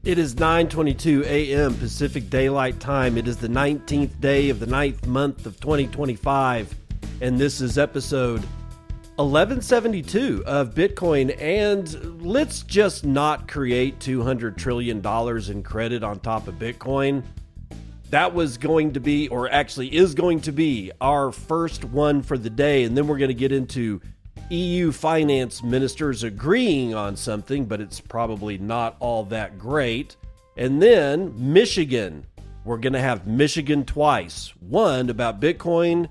It is 9:22 a.m. Pacific Daylight Time. It is the 19th day of the 9th month of 2025, and this is episode 1172 of Bitcoin. And let's just not create $200 trillion in credit on top of Bitcoin. That was going to be, or actually is going to be, our first one for the day, and then we're going to get into EU finance ministers agreeing on something, but it's probably not all that great. And then Michigan. We're going to have Michigan twice. One about Bitcoin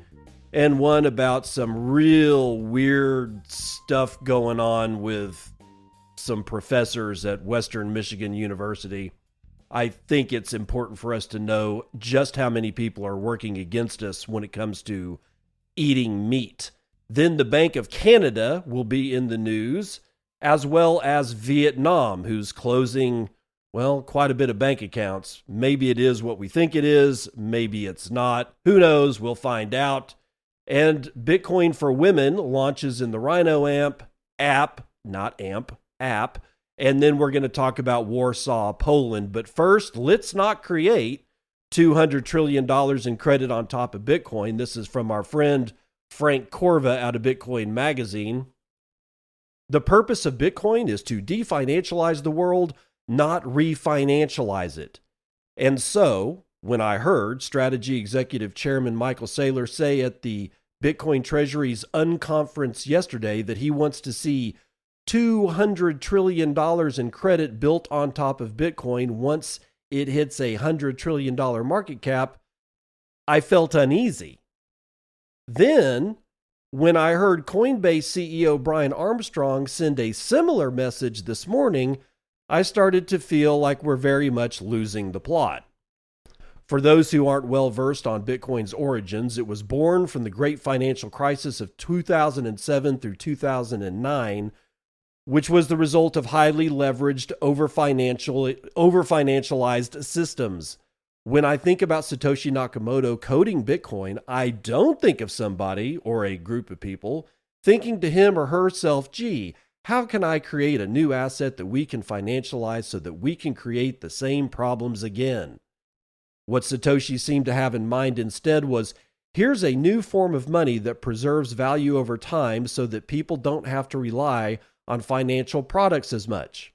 and one about some real weird stuff going on with some professors at Western Michigan University. I think it's important for us to know just how many people are working against us when it comes to eating meat. Then the Bank of Canada will be in the news, as well as Vietnam, who's closing, well, quite a bit of bank accounts. Maybe it is what we think it is. Maybe it's not. Who knows? We'll find out. And Bitcoin for Women launches in the Rhino app. And then we're going to talk about Warsaw, Poland. But first, let's not create $200 trillion in credit on top of Bitcoin. This is from our friend Frank Corva out of Bitcoin Magazine. The purpose of Bitcoin is to definancialize the world, not refinancialize it. And so, when I heard Strategy Executive Chairman Michael Saylor say at the Bitcoin Treasury's Unconference yesterday that he wants to see $200 trillion in credit built on top of Bitcoin once it hits a $100 trillion market cap, I felt uneasy. Then, when I heard Coinbase CEO Brian Armstrong send a similar message this morning, I started to feel like we're very much losing the plot. For those who aren't well versed on Bitcoin's origins, it was born from the great financial crisis of 2007 through 2009, which was the result of highly leveraged, over-financialized systems. When I think about Satoshi Nakamoto coding Bitcoin, I don't think of somebody or a group of people thinking to him or herself, gee, how can I create a new asset that we can financialize so that we can create the same problems again? What Satoshi seemed to have in mind instead was, here's a new form of money that preserves value over time so that people don't have to rely on financial products as much.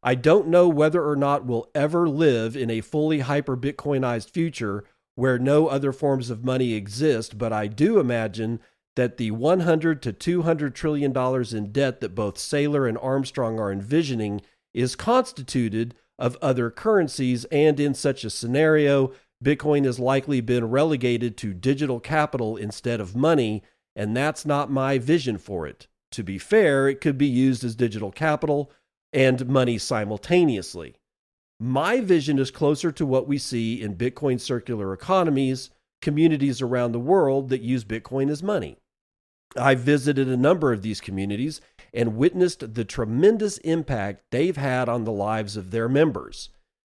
I don't know whether or not we'll ever live in a fully hyper-Bitcoinized future where no other forms of money exist, but I do imagine that the $100 to $200 trillion in debt that both Saylor and Armstrong are envisioning is constituted of other currencies, and in such a scenario, Bitcoin has likely been relegated to digital capital instead of money, and that's not my vision for it. To be fair, it could be used as digital capital and money simultaneously. My vision is closer to what we see in Bitcoin circular economies, communities around the world that use Bitcoin as money. I've visited a number of these communities and witnessed the tremendous impact they've had on the lives of their members.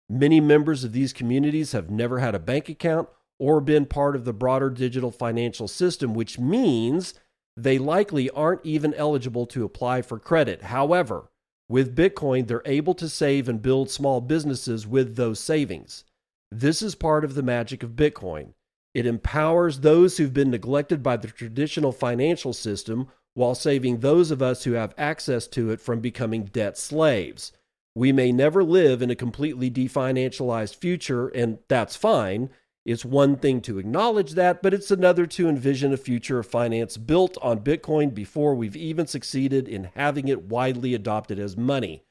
Many members of these communities have never had a bank account or been part of the broader digital financial system, which means they likely aren't even eligible to apply for credit. However, with Bitcoin, they're able to save and build small businesses with those savings. This is part of the magic of Bitcoin. It empowers those who've been neglected by the traditional financial system while saving those of us who have access to it from becoming debt slaves. We may never live in a completely definancialized future, and that's fine. It's one thing to acknowledge that, but it's another to envision a future of finance built on Bitcoin before we've even succeeded in having it widely adopted as money,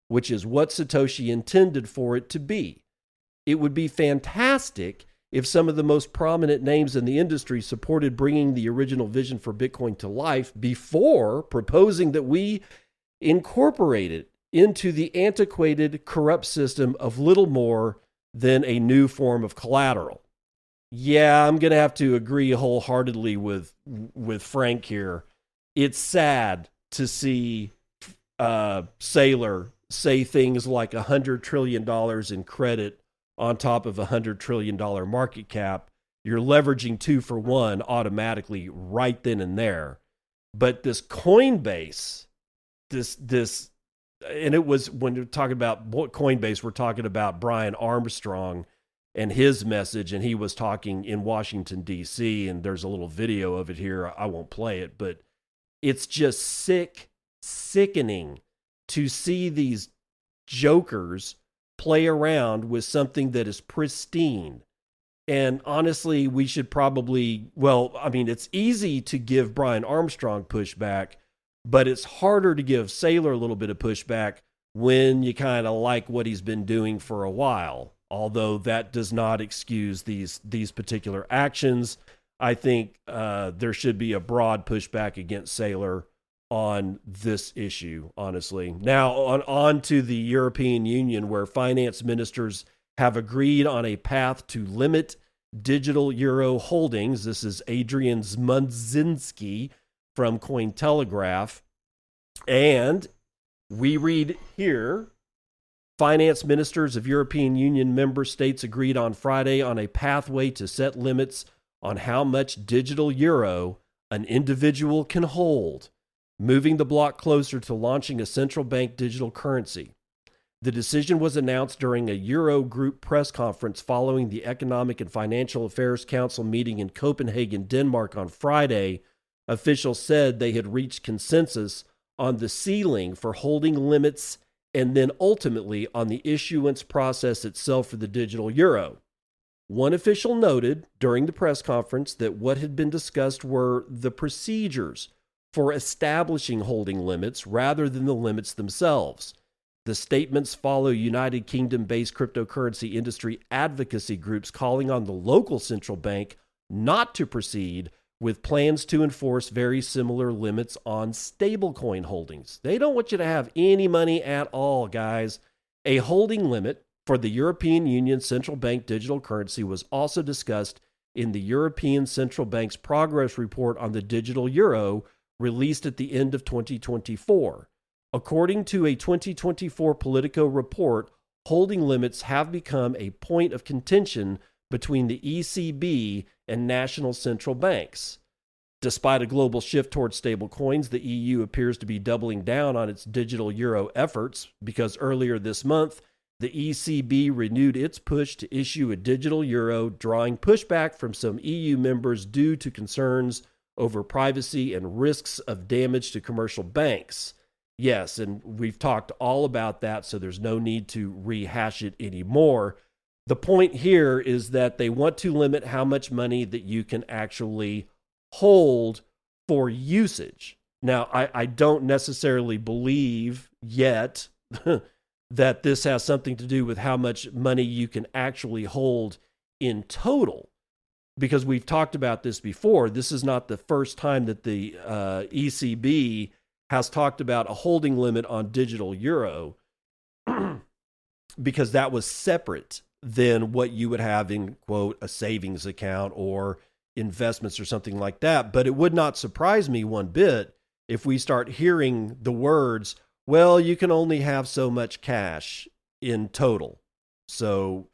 which is what Satoshi intended for it to be. It would be fantastic if some of the most prominent names in the industry supported bringing the original vision for Bitcoin to life before proposing that we incorporate it into the antiquated, corrupt system of little more than a new form of collateral. Yeah, I'm going to have to agree wholeheartedly with Frank here. It's sad to see Saylor say things like $100 trillion in credit on top of a $100 trillion market cap. You're leveraging 2 for 1 automatically right then and there. But this Coinbase, this and it was when we're talking about Coinbase, we're talking about Brian Armstrong and his message, and he was talking in Washington, D.C., and there's a little video of it here. I won't play it, but it's just sickening to see these jokers play around with something that is pristine. And honestly, we should probably, well, I mean, it's easy to give Brian Armstrong pushback, but it's harder to give Saylor a little bit of pushback when you kind of like what he's been doing for a while. Although that does not excuse these particular actions. I think there should be a broad pushback against Saylor on this issue, honestly. Now, on to the European Union, where finance ministers have agreed on a path to limit digital euro holdings. This is Adrian Zmudzinski from Cointelegraph. And we read here, finance ministers of European Union member states agreed on Friday on a pathway to set limits on how much digital euro an individual can hold, moving the bloc closer to launching a central bank digital currency. The decision was announced during a Euro Group press conference following the Economic and Financial Affairs Council meeting in Copenhagen, Denmark on Friday. Officials said they had reached consensus on the ceiling for holding limits and then ultimately on the issuance process itself for the digital euro. One official noted during the press conference that what had been discussed were the procedures for establishing holding limits rather than the limits themselves. The statements follow United Kingdom-based cryptocurrency industry advocacy groups calling on the local central bank not to proceed with plans to enforce very similar limits on stablecoin holdings. They don't want you to have any money at all, guys. A holding limit for the European Union central bank digital currency was also discussed in the European Central Bank's progress report on the digital euro released at the end of 2024. According to a 2024 Politico report, holding limits have become a point of contention between the ECB and national central banks. Despite a global shift towards stablecoins, the EU appears to be doubling down on its digital euro efforts because earlier this month, the ECB renewed its push to issue a digital euro, drawing pushback from some EU members due to concerns over privacy and risks of damage to commercial banks. Yes, and we've talked all about that, so there's no need to rehash it anymore. The point here is that they want to limit how much money that you can actually hold for usage. Now, I don't necessarily believe yet that this has something to do with how much money you can actually hold in total, because we've talked about this before. This is not the first time that the ECB has talked about a holding limit on digital euro, because that was separate than what you would have in, quote, a savings account or investments or something like that. But it would not surprise me one bit if we start hearing the words, well, you can only have so much cash in total. So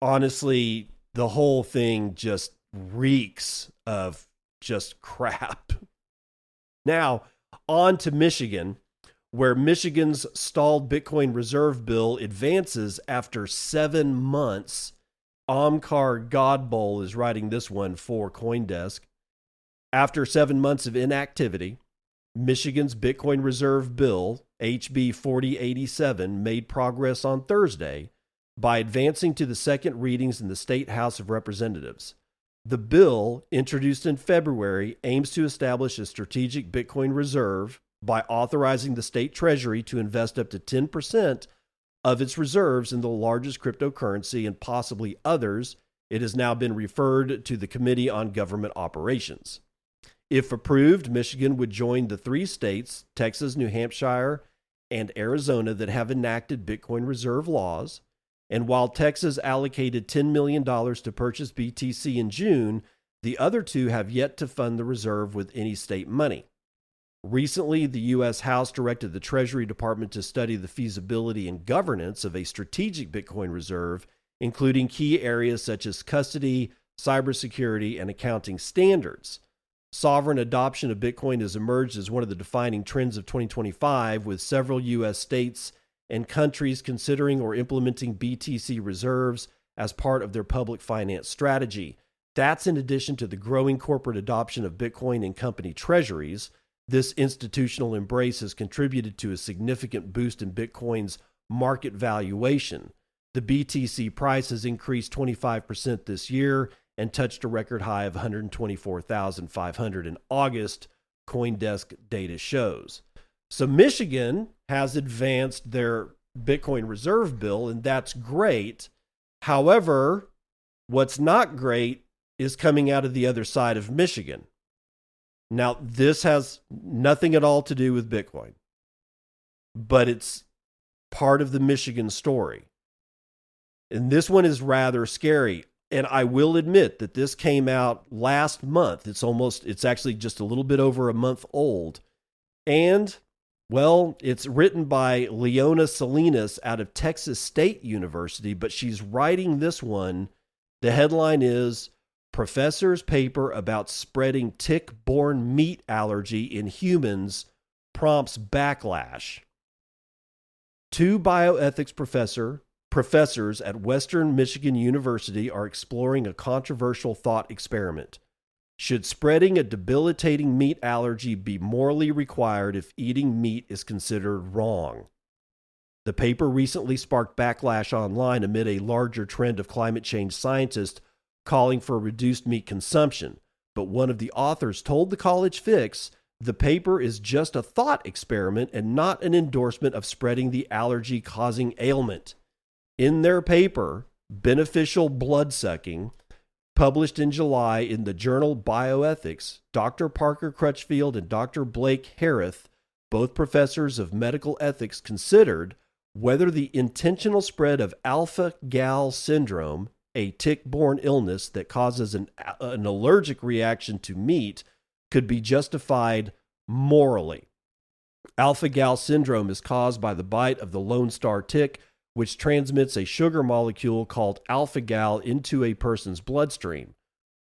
honestly, the whole thing just reeks of just crap. Now, on to Michigan, where Michigan's stalled Bitcoin reserve bill advances after 7 months. Omkar Godboll is writing this one for CoinDesk. After 7 months of inactivity, Michigan's Bitcoin reserve bill, HB 4087, made progress on Thursday by advancing to the second readings in the State House of Representatives. The bill, introduced in February, aims to establish a strategic Bitcoin reserve by authorizing the state treasury to invest up to 10% of its reserves in the largest cryptocurrency and possibly others. It has now been referred to the Committee on Government Operations. If approved, Michigan would join the 3 states, Texas, New Hampshire, and Arizona, that have enacted Bitcoin reserve laws. And while Texas allocated $10 million to purchase BTC in June, the other 2 have yet to fund the reserve with any state money. Recently, the U.S. House directed the Treasury Department to study the feasibility and governance of a strategic Bitcoin reserve, including key areas such as custody, cybersecurity, and accounting standards. Sovereign adoption of Bitcoin has emerged as one of the defining trends of 2025, with several U.S. states and countries considering or implementing BTC reserves as part of their public finance strategy. That's in addition to the growing corporate adoption of Bitcoin in company treasuries. This institutional embrace has contributed to a significant boost in Bitcoin's market valuation. The BTC price has increased 25% this year and touched a record high of 124,500 in August, CoinDesk data shows. So Michigan has advanced their Bitcoin reserve bill, and that's great. However, what's not great is coming out of the other side of Michigan. Now, this has nothing at all to do with Bitcoin, but it's part of the Michigan story. And this one is rather scary. And I will admit that this came out last month. It's actually just a little bit over a month old. And, well, it's written by Leona Salinas out of Texas State University, but she's writing this one. The headline is, Professor's Paper About Spreading Tick-Borne Meat Allergy in Humans Prompts Backlash. Two bioethics professors at Western Michigan University are exploring a controversial thought experiment. Should spreading a debilitating meat allergy be morally required if eating meat is considered wrong? The paper recently sparked backlash online amid a larger trend of climate change scientists calling for reduced meat consumption. But one of the authors told the College Fix the paper is just a thought experiment and not an endorsement of spreading the allergy-causing ailment. In their paper, Beneficial Bloodsucking, published in July in the journal Bioethics, Dr. Parker Crutchfield and Dr. Blake Harith, both professors of medical ethics, considered whether the intentional spread of alpha-gal syndrome, a tick-borne illness that causes an allergic reaction to meat, could be justified morally. Alpha-gal syndrome is caused by the bite of the Lone Star tick, which transmits a sugar molecule called alpha-gal into a person's bloodstream.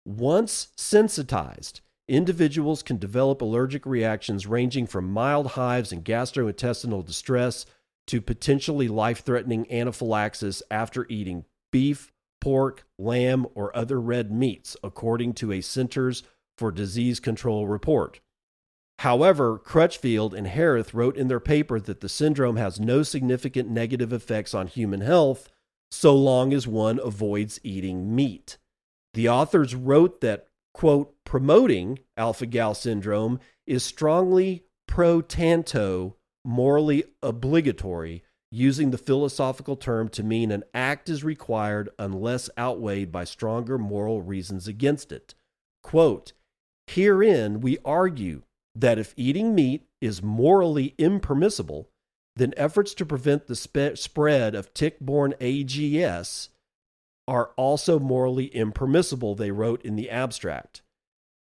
Once sensitized, individuals can develop allergic reactions ranging from mild hives and gastrointestinal distress to potentially life-threatening anaphylaxis after eating beef, pork, lamb, or other red meats, according to a Centers for Disease Control report. However, Crutchfield and Harith wrote in their paper that the syndrome has no significant negative effects on human health so long as one avoids eating meat. The authors wrote that, quote, promoting alpha-gal syndrome is strongly pro tanto morally obligatory, using the philosophical term to mean an act is required unless outweighed by stronger moral reasons against it. Quote, herein we argue that if eating meat is morally impermissible, then efforts to prevent the spread of tick-borne AGS are also morally impermissible, they wrote in the abstract.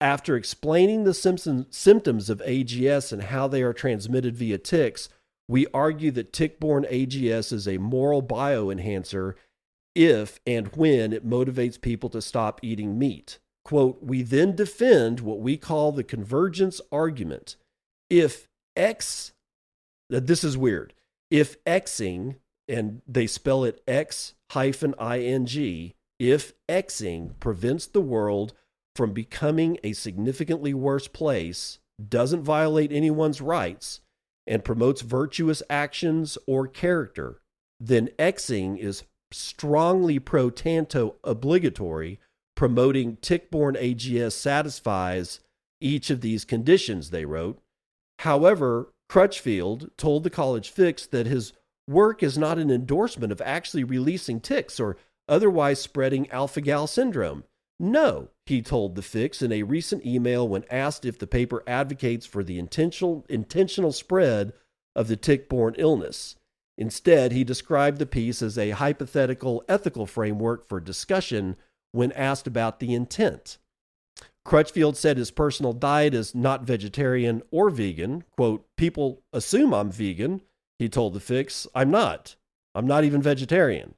After explaining the symptoms of AGS and how they are transmitted via ticks, we argue that tick-borne AGS is a moral bioenhancer if and when it motivates people to stop eating meat. Quote, we then defend what we call the convergence argument. If X, this is weird, if Xing, and they spell it X-ing, if Xing prevents the world from becoming a significantly worse place, doesn't violate anyone's rights, and promotes virtuous actions or character, then Xing is strongly pro tanto obligatory. Promoting tick-borne AGS satisfies each of these conditions, they wrote. However, Crutchfield told the College Fix that his work is not an endorsement of actually releasing ticks or otherwise spreading alpha-gal syndrome. No, he told the Fix in a recent email when asked if the paper advocates for the intentional spread of the tick-borne illness. Instead, he described the piece as a hypothetical ethical framework for discussion when asked about the intent. Crutchfield said his personal diet is not vegetarian or vegan. Quote, people assume I'm vegan, he told the Fix. I'm not. I'm not even vegetarian.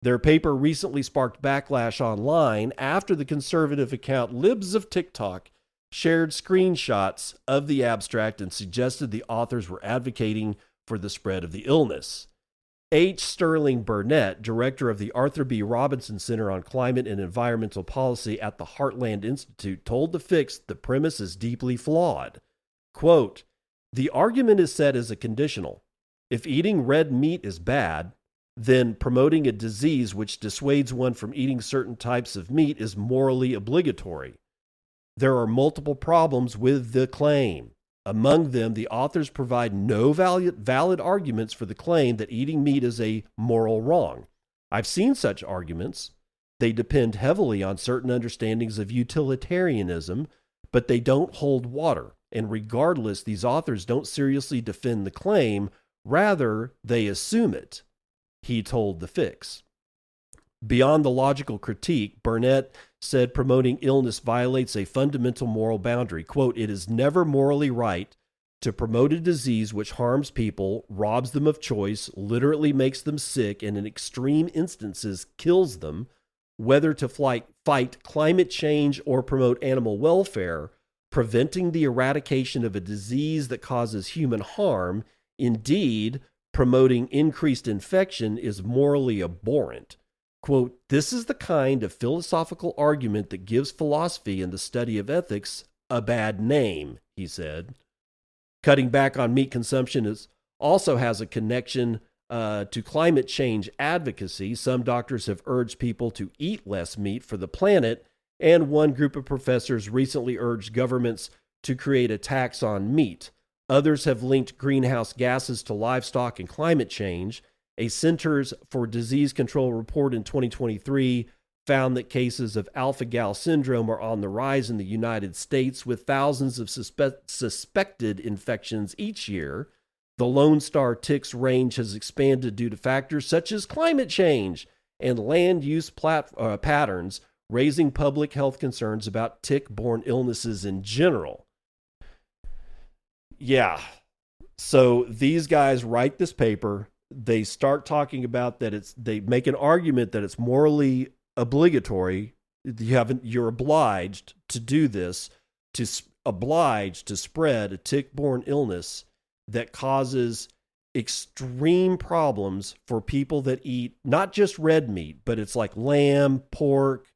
Their paper recently sparked backlash online after the conservative account Libs of TikTok shared screenshots of the abstract and suggested the authors were advocating for the spread of the illness. H. Sterling Burnett, director of the Arthur B. Robinson Center on Climate and Environmental Policy at the Heartland Institute, told The Fix the premise is deeply flawed. Quote, the argument is set as a conditional. If eating red meat is bad, then promoting a disease which dissuades one from eating certain types of meat is morally obligatory. There are multiple problems with the claim. Among them, the authors provide no valid arguments for the claim that eating meat is a moral wrong. I've seen such arguments. They depend heavily on certain understandings of utilitarianism, but they don't hold water. And regardless, these authors don't seriously defend the claim. Rather, they assume it, he told The Fix. Beyond the logical critique, Burnett said promoting illness violates a fundamental moral boundary. Quote, it is never morally right to promote a disease which harms people, robs them of choice, literally makes them sick, and in extreme instances kills them, whether to fight climate change or promote animal welfare. Preventing the eradication of a disease that causes human harm, indeed, promoting increased infection, is morally abhorrent. Quote, this is the kind of philosophical argument that gives philosophy and the study of ethics a bad name, he said. Cutting back on meat consumption also has a connection to climate change advocacy. Some doctors have urged people to eat less meat for the planet, and one group of professors recently urged governments to create a tax on meat. Others have linked greenhouse gases to livestock and climate change. A Centers for Disease Control report in 2023 found that cases of alpha-gal syndrome are on the rise in the United States, with thousands of suspected infections each year. The Lone Star ticks range has expanded due to factors such as climate change and land use patterns, raising public health concerns about tick-borne illnesses in general. Yeah, so these guys write this paper. They start talking about that they make an argument that it's morally obligatory. You're obliged to do this, obliged to spread a tick-borne illness that causes extreme problems for people that eat not just red meat, but it's like lamb, pork,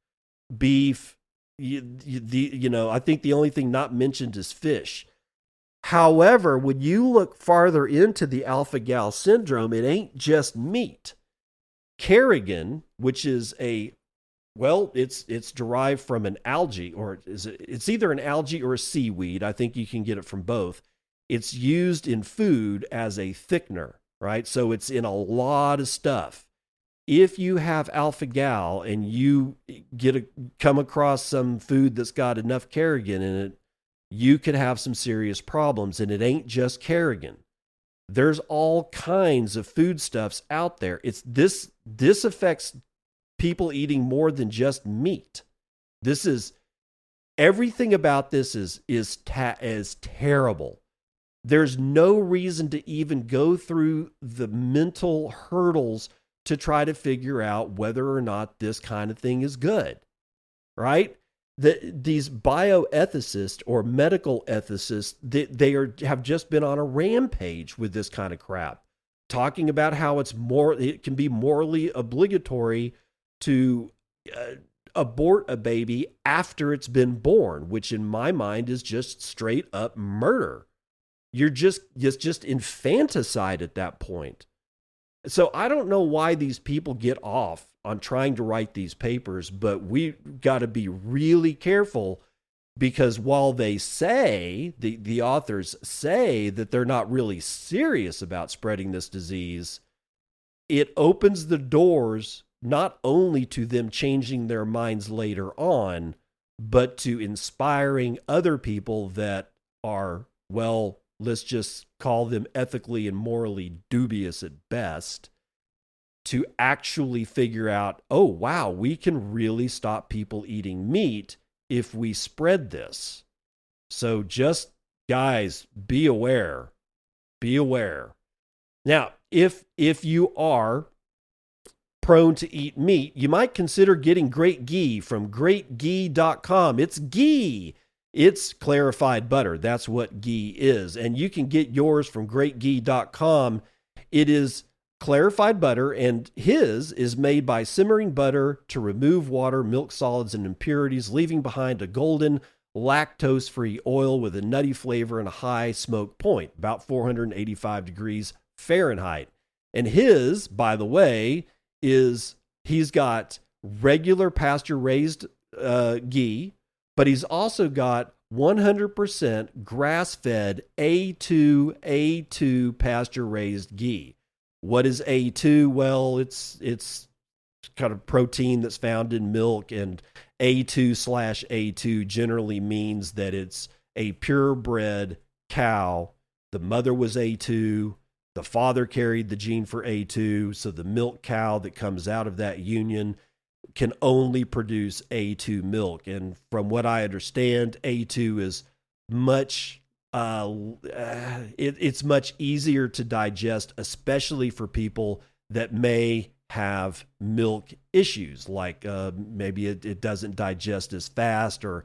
beef. I think the only thing not mentioned is fish. However, when you look farther into the alpha-gal syndrome, it ain't just meat. Carrigan, which is it's derived from an algae, or it's either an algae or a seaweed. I think you can get it from both. It's used in food as a thickener, right? So it's in a lot of stuff. If you have alpha-gal and you come across some food that's got enough carrigan in it, you could have some serious problems. And it ain't just carrigan. There's all kinds of foodstuffs out there. This affects people eating more than just meat. Everything about this is terrible. There's no reason to even go through the mental hurdles to try to figure out whether or not this kind of thing is good, right? These bioethicists or medical ethicists, they have just been on a rampage with this kind of crap, talking about how it can be morally obligatory to abort a baby after it's been born, which in my mind is just straight up murder. It's just infanticide at that point. So I don't know why these people get off on trying to write these papers, but we got to be really careful, because while they say, the authors say that they're not really serious about spreading this disease, it opens the doors not only to them changing their minds later on, but to inspiring other people that are, well, let's just call them ethically and morally dubious at best, to actually figure out, oh, wow, we can really stop people eating meat if we spread this. So just, guys, be aware. Be aware. Now, if you are prone to eat meat, you might consider getting GreatGhee from GreatGhee.com. It's ghee. It's clarified butter. That's what ghee is. And you can get yours from GreatGhee.com. It is clarified butter, and his is made by simmering butter to remove water, milk solids, and impurities, leaving behind a golden, lactose-free oil with a nutty flavor and a high smoke point, about 485 degrees Fahrenheit. And his, by the way, he's got regular pasture-raised ghee, but he's also got 100% grass-fed A2 pasture-raised ghee. What is A2? Well, it's kind of protein that's found in milk, and A2/A2 generally means that it's a purebred cow. The mother was A2. The father carried the gene for A2, so the milk cow that comes out of that union can only produce A2 milk. And from what I understand, A2 is much it's much easier to digest, especially for people that may have milk issues, like maybe it doesn't digest as fast or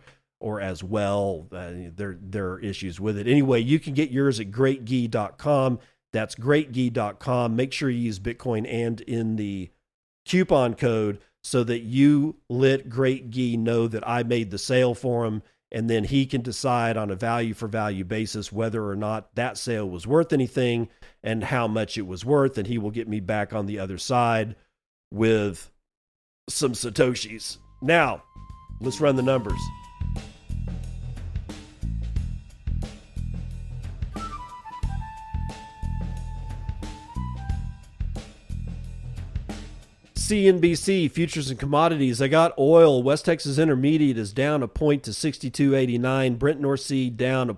as well. There are issues with it. Anyway, you can get yours at GreatGhee.com. That's GreatGhee.com. Make sure you use BitcoinAnd in the coupon code so that you let GreatGhee know that I made the sale for him, and then he can decide on a value for value basis whether or not that sale was worth anything and how much it was worth, and he will get me back on the other side with some Satoshis. Now, let's run the numbers. CNBC futures and commodities. I got oil. West Texas Intermediate is down a point to 62.89. Brent North Sea down a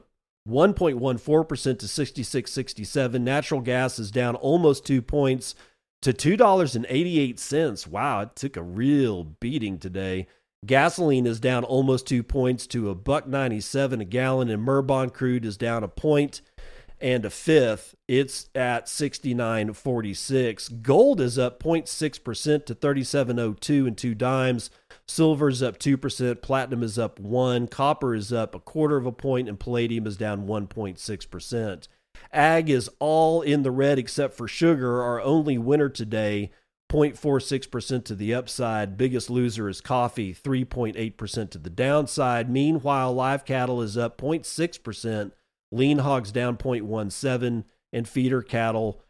1.14% to 66.67. Natural gas is down almost 2 points to $2.88. Wow, it took a real beating today. Gasoline is down almost 2 points to $1.97 a gallon, and Merbon crude is down a point and a fifth. It's at 69.46. Gold is up 0.6% to 37.02 and 2 dimes. Silver's up 2%. Platinum is up 1. Copper is up a quarter of a point, and palladium is down 1.6%. Ag is all in the red except for sugar, our only winner today, 0.46% to the upside. Biggest loser is coffee, 3.8% to the downside. Meanwhile, live cattle is up 0.6%. Lean hogs down 0.17%, and feeder cattle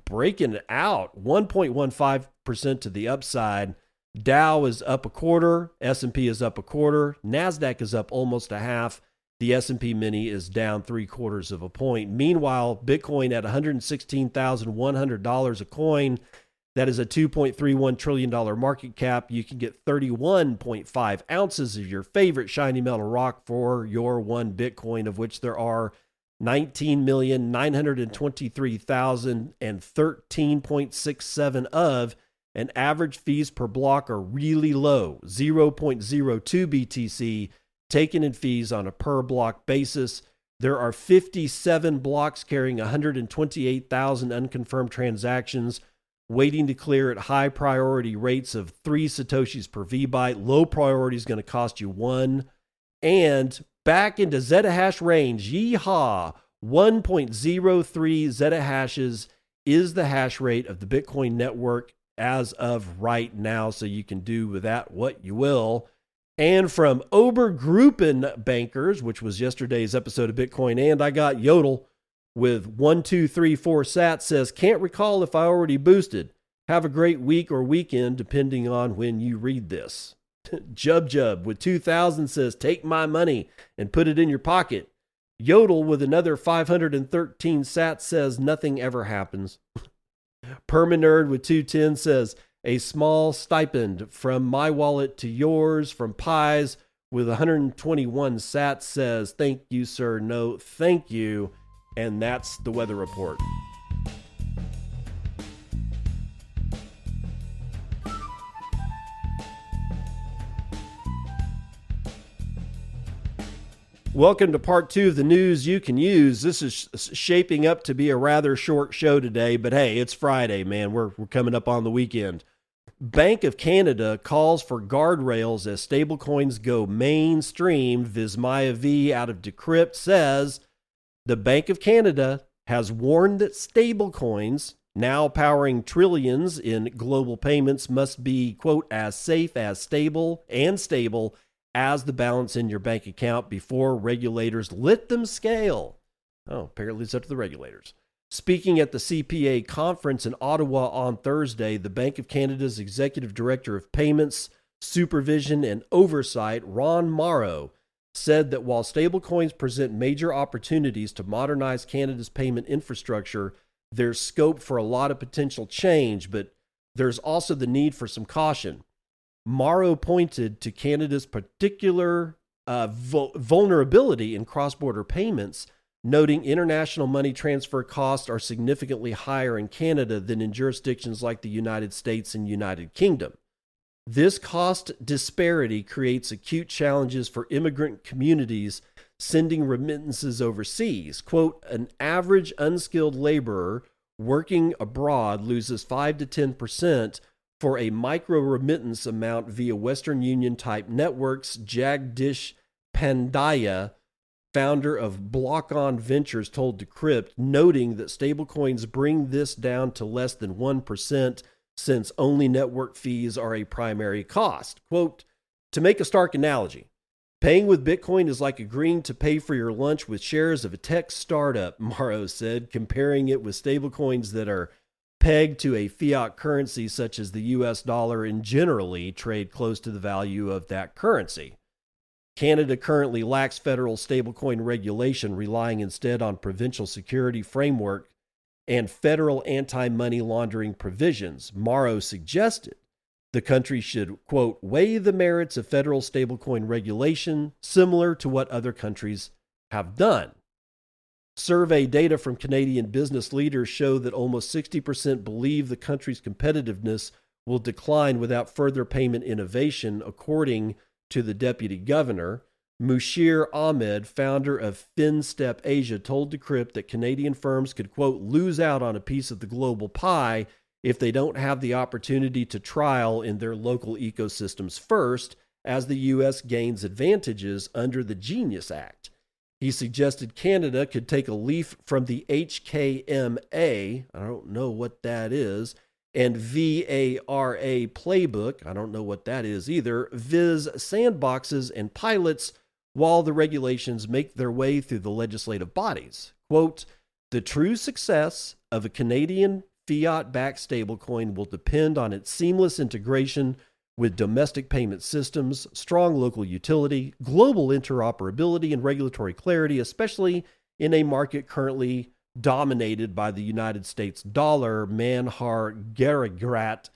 breaking out 1.15% to the upside. Dow is up a quarter, S&P is up a quarter, NASDAQ is up almost a half. The S&P Mini is down 3/4 of a point. Meanwhile, Bitcoin at $116,100 a coin. That is a $2.31 trillion market cap. You can get 31.5 ounces of your favorite shiny metal rock for your 1 Bitcoin, of which there are 19,923,013.67 of, and average fees per block are really low, 0.02 BTC taken in fees on a per block basis. There are 57 blocks carrying 128,000 unconfirmed transactions waiting to clear at high priority rates of 3 Satoshis per VByte. Low priority is going to cost you 1. And back into zettahash range. Yeehaw! 1.03 zettahashes is the hash rate of the Bitcoin network as of right now, so you can do with that what you will. And from Obergruppen Bankers, which was yesterday's episode of BitcoinAnd, I got Yodel with 1234 sats, says, can't recall if I already boosted. Have a great week or weekend, depending on when you read this. Jub with 2000 says, take my money and put it in your pocket. Yodel with another 513 sats says, nothing ever happens. Permanerd with 210 says, a small stipend from my wallet to yours. From Pies with 121 sats says, thank you, sir. No, thank you. And that's the weather report. Welcome to part 2 of the news you can use. This is shaping up to be a rather short show today, but hey, it's Friday, man. We're coming up on the weekend. Bank of Canada calls for guardrails as stablecoins go mainstream. Vismaya V out of Decrypt says the Bank of Canada has warned that stablecoins, now powering trillions in global payments, must be, quote, as safe as stable as the balance in your bank account before regulators let them scale. Oh, apparently it's up to the regulators. Speaking at the CPA conference in Ottawa on Thursday, the Bank of Canada's Executive Director of Payments, Supervision, and Oversight, Ron Morrow, said that while stablecoins present major opportunities to modernize Canada's payment infrastructure, there's scope for a lot of potential change, but there's also the need for some caution. Morrow pointed to Canada's particular vulnerability in cross-border payments, noting international money transfer costs are significantly higher in Canada than in jurisdictions like the United States and United Kingdom. This cost disparity creates acute challenges for immigrant communities sending remittances overseas. Quote, an average unskilled laborer working abroad loses 5 to 10% for a micro remittance amount via Western Union type networks. Jagdish Pandya, founder of Block On Ventures, told Decrypt, noting that stablecoins bring this down to less than 1% since only network fees are a primary cost. Quote, to make a stark analogy, paying with Bitcoin is like agreeing to pay for your lunch with shares of a tech startup, Morrow said, comparing it with stablecoins that are pegged to a fiat currency such as the US dollar and generally trade close to the value of that currency. Canada currently lacks federal stablecoin regulation, relying instead on provincial security framework and federal anti-money laundering provisions. Morrow suggested the country should, quote, weigh the merits of federal stablecoin regulation, similar to what other countries have done. Survey data from Canadian business leaders show that almost 60% believe the country's competitiveness will decline without further payment innovation, according to the deputy governor. Mushir Ahmed, founder of FinStep Asia, told Decrypt that Canadian firms could, quote, lose out on a piece of the global pie if they don't have the opportunity to trial in their local ecosystems first, as the U.S. gains advantages under the Genius Act. He suggested Canada could take a leaf from the HKMA, I don't know what that is, and VARA playbook, I don't know what that is either, viz. Sandboxes and pilots while the regulations make their way through the legislative bodies. Quote, the true success of a Canadian fiat-backed stablecoin will depend on its seamless integration with domestic payment systems, strong local utility, global interoperability, and regulatory clarity, especially in a market currently dominated by the United States dollar. Manhar Garagrat,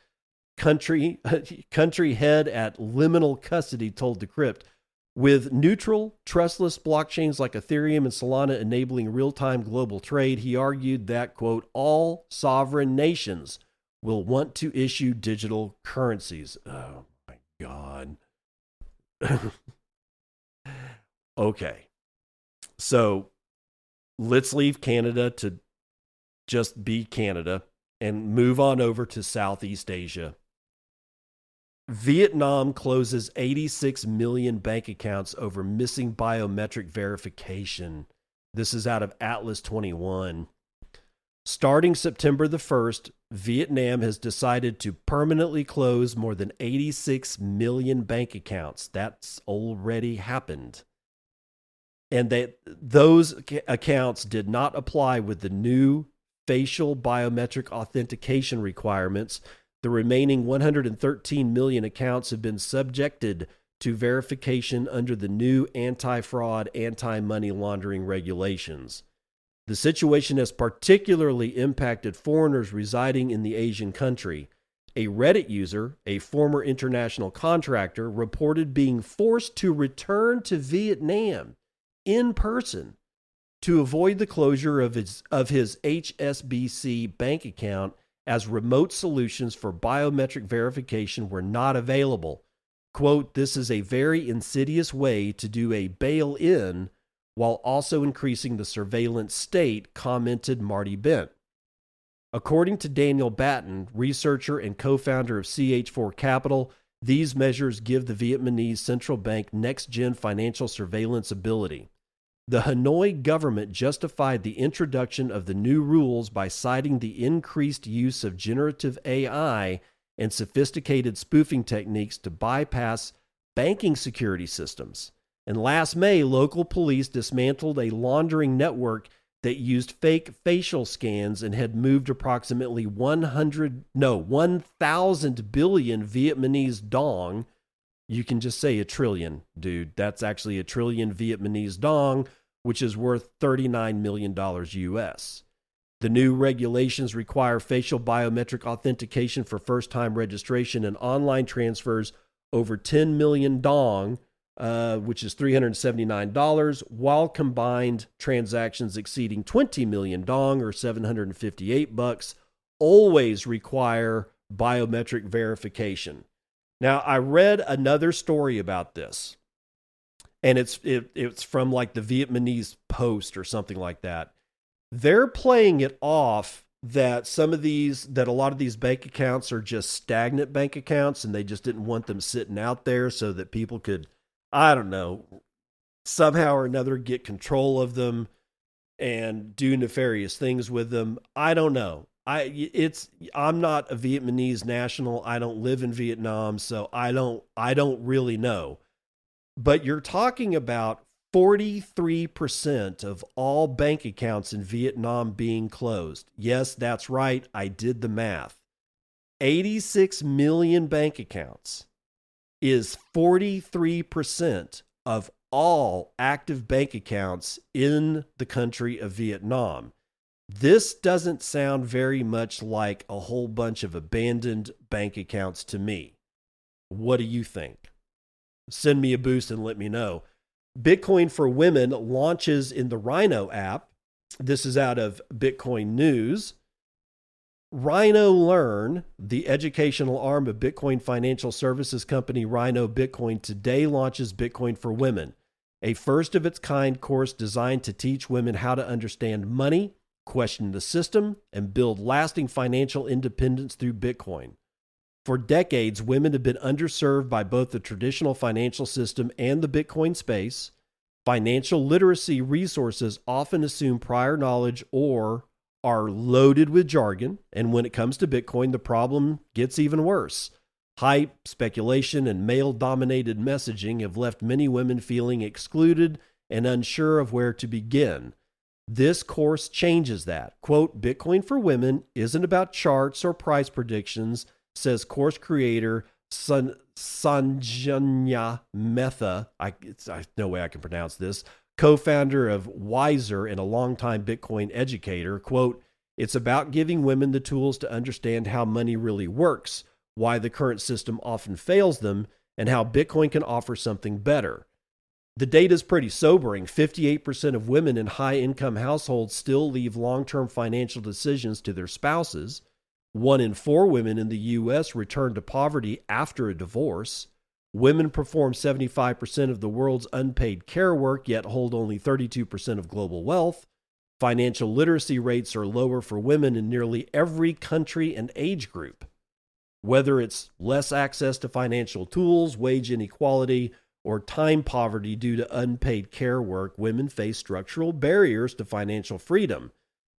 country head at Liminal Custody, told Decrypt, with neutral, trustless blockchains like Ethereum and Solana enabling real-time global trade, he argued that, quote, all sovereign nations will want to issue digital currencies. Oh, my God. Okay. So let's leave Canada to just be Canada and move on over to Southeast Asia. Vietnam closes 86 million bank accounts over missing biometric verification. This is out of Atlas 21. Starting September the 1st, Vietnam has decided to permanently close more than 86 million bank accounts. That's already happened. And those accounts did not apply with the new facial biometric authentication requirements. The remaining 113 million accounts have been subjected to verification under the new anti-fraud, anti-money laundering regulations. The situation has particularly impacted foreigners residing in the Asian country. A Reddit user, a former international contractor, reported being forced to return to Vietnam in person to avoid the closure of his HSBC bank account, as remote solutions for biometric verification were not available. Quote, this is a very insidious way to do a bail-in while also increasing the surveillance state, commented Marty Bent. According to Daniel Batten, researcher and co-founder of CH4 Capital, these measures give the Vietnamese central bank next-gen financial surveillance ability. The Hanoi government justified the introduction of the new rules by citing the increased use of generative AI and sophisticated spoofing techniques to bypass banking security systems. And last May, local police dismantled a laundering network that used fake facial scans and had moved approximately 1,000 billion Vietnamese dong. You can just say a trillion, dude. That's actually a trillion Vietnamese dong, which is worth $39 million US. The new regulations require facial biometric authentication for first-time registration and online transfers over 10 million dong, which is $379, while combined transactions exceeding 20 million dong or $758 always require biometric verification. Now, I read another story about this, and it's from like the Vietnamese Post or something like that. They're playing it off that a lot of these bank accounts are just stagnant bank accounts, and they just didn't want them sitting out there so that people could, I don't know, somehow or another get control of them and do nefarious things with them. I don't know. I'm not a Vietnamese national. I don't live in Vietnam, so I don't really know. But you're talking about 43% of all bank accounts in Vietnam being closed. Yes, that's right. I did the math. 86 million bank accounts is 43% of all active bank accounts in the country of Vietnam. This doesn't sound very much like a whole bunch of abandoned bank accounts to me. What do you think? Send me a boost and let me know. Bitcoin for Women launches in the Rhino app. This is out of Bitcoin News. Rhino Learn, the educational arm of Bitcoin financial services company Rhino Bitcoin, today launches Bitcoin for Women, a first-of-its-kind course designed to teach women how to understand money, question the system, and build lasting financial independence through Bitcoin. For decades, women have been underserved by both the traditional financial system and the Bitcoin space. Financial literacy resources often assume prior knowledge or are loaded with jargon, and when it comes to Bitcoin, the problem gets even worse. Hype, speculation, and male-dominated messaging have left many women feeling excluded and unsure of where to begin. This course changes that. Quote, Bitcoin for Women isn't about charts or price predictions, says course creator Sanjanya Metha. No way I can pronounce this. Co-founder of Wiser and a longtime Bitcoin educator. Quote, it's about giving women the tools to understand how money really works, why the current system often fails them, and how Bitcoin can offer something better. The data is pretty sobering. 58% of women in high-income households still leave long-term financial decisions to their spouses. 1 in 4 women in the U.S. return to poverty after a divorce. Women perform 75% of the world's unpaid care work, yet hold only 32% of global wealth. Financial literacy rates are lower for women in nearly every country and age group. Whether it's less access to financial tools, wage inequality, or time poverty due to unpaid care work, women face structural barriers to financial freedom.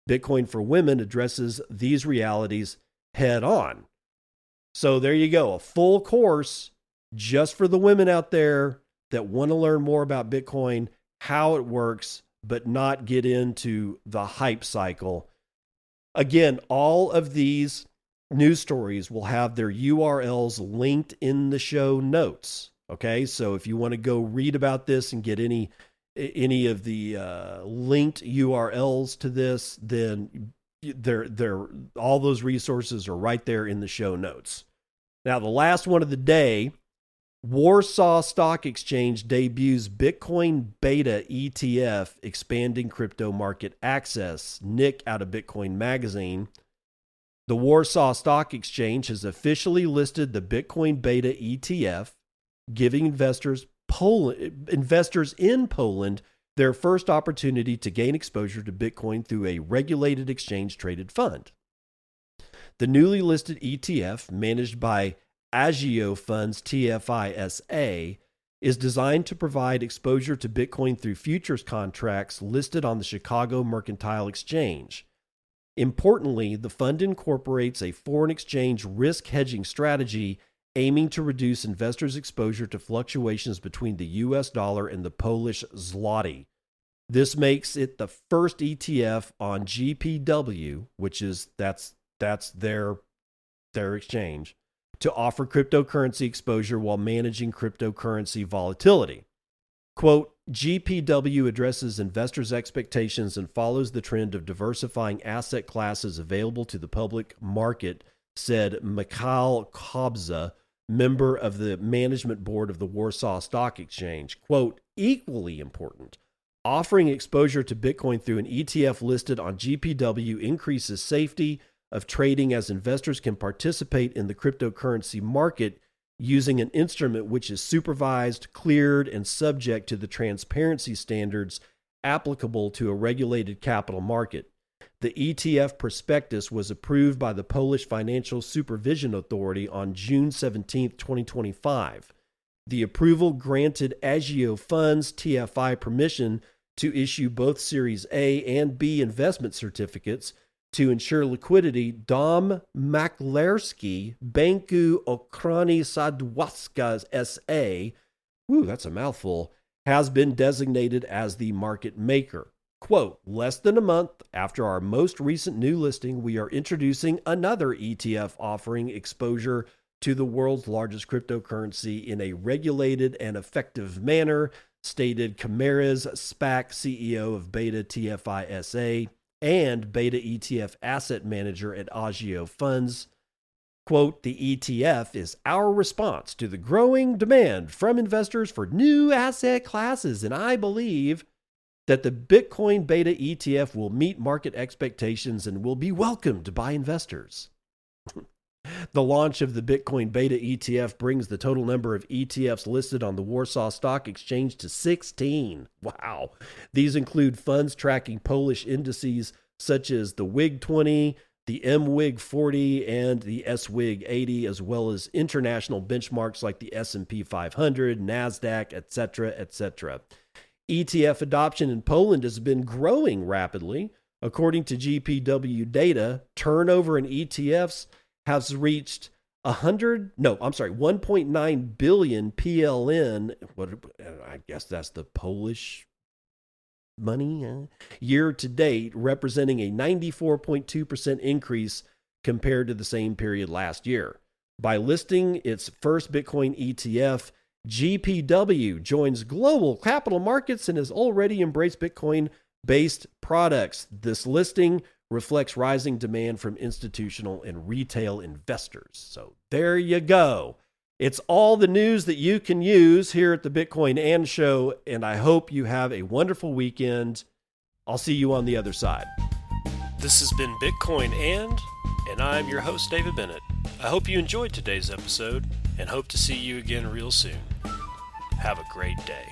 Bitcoin for Women addresses these realities head on. So there you go, a full course just for the women out there that want to learn more about Bitcoin, how it works, but not get into the hype cycle. Again, all of these news stories will have their URLs linked in the show notes. Okay, so if you want to go read about this and get any of the linked URLs to this, then they're all those resources are right there in the show notes. Now, the last one of the day, Warsaw Stock Exchange debuts Bitcoin Beta ETF, expanding crypto market access. Nick out of Bitcoin Magazine. The Warsaw Stock Exchange has officially listed the Bitcoin Beta ETF, giving investors in Poland their first opportunity to gain exposure to Bitcoin through a regulated exchange-traded fund. The newly listed ETF, managed by Agio Funds TFISA, is designed to provide exposure to Bitcoin through futures contracts listed on the Chicago Mercantile Exchange. Importantly, the fund incorporates a foreign exchange risk hedging strategy aiming to reduce investors' exposure to fluctuations between the US dollar and the Polish zloty. This makes it the first ETF on GPW, which is that's their exchange, to offer cryptocurrency exposure while managing cryptocurrency volatility. Quote, GPW addresses investors' expectations and follows the trend of diversifying asset classes available to the public market, said Mikhail Kobza, member of the management board of the Warsaw Stock Exchange. Quote, equally important, offering exposure to Bitcoin through an ETF listed on GPW increases safety of trading as investors can participate in the cryptocurrency market using an instrument which is supervised, cleared, and subject to the transparency standards applicable to a regulated capital market. The ETF prospectus was approved by the Polish Financial Supervision Authority on June 17, 2025. The approval granted Agio Funds TFI permission to issue both Series A and B investment certificates to ensure liquidity. Dom Maklerski Banku Okrany Sadwaska S.A., that's a mouthful, has been designated as the market maker. Quote, less than a month after our most recent new listing, we are introducing another ETF offering exposure to the world's largest cryptocurrency in a regulated and effective manner, stated Kamara's SPAC CEO of Beta TFISA and Beta ETF asset manager at Agio Funds. Quote, the ETF is our response to the growing demand from investors for new asset classes, and I believe that the Bitcoin Beta ETF will meet market expectations and will be welcomed by investors. The launch of the Bitcoin Beta ETF brings the total number of ETFs listed on the Warsaw Stock Exchange to 16. Wow. These include funds tracking Polish indices such as the WIG20, the MWIG 40, and the SWIG 80, as well as international benchmarks like the S&P 500, NASDAQ, etc., etc. ETF adoption in Poland has been growing rapidly. According to GPW data, turnover in ETFs has reached 1.9 billion PLN. I guess that's the Polish money, year to date, representing a 94.2% increase compared to the same period last year. By listing its first Bitcoin ETF, GPW joins global capital markets and has already embraced Bitcoin-based products. This listing reflects rising demand from institutional and retail investors. So there you go. It's all the news that you can use here at the BitcoinAnd Show, and I hope you have a wonderful weekend. I'll see you on the other side. This has been BitcoinAnd, and I'm your host, David Bennett. I hope you enjoyed today's episode and hope to see you again real soon. Have a great day.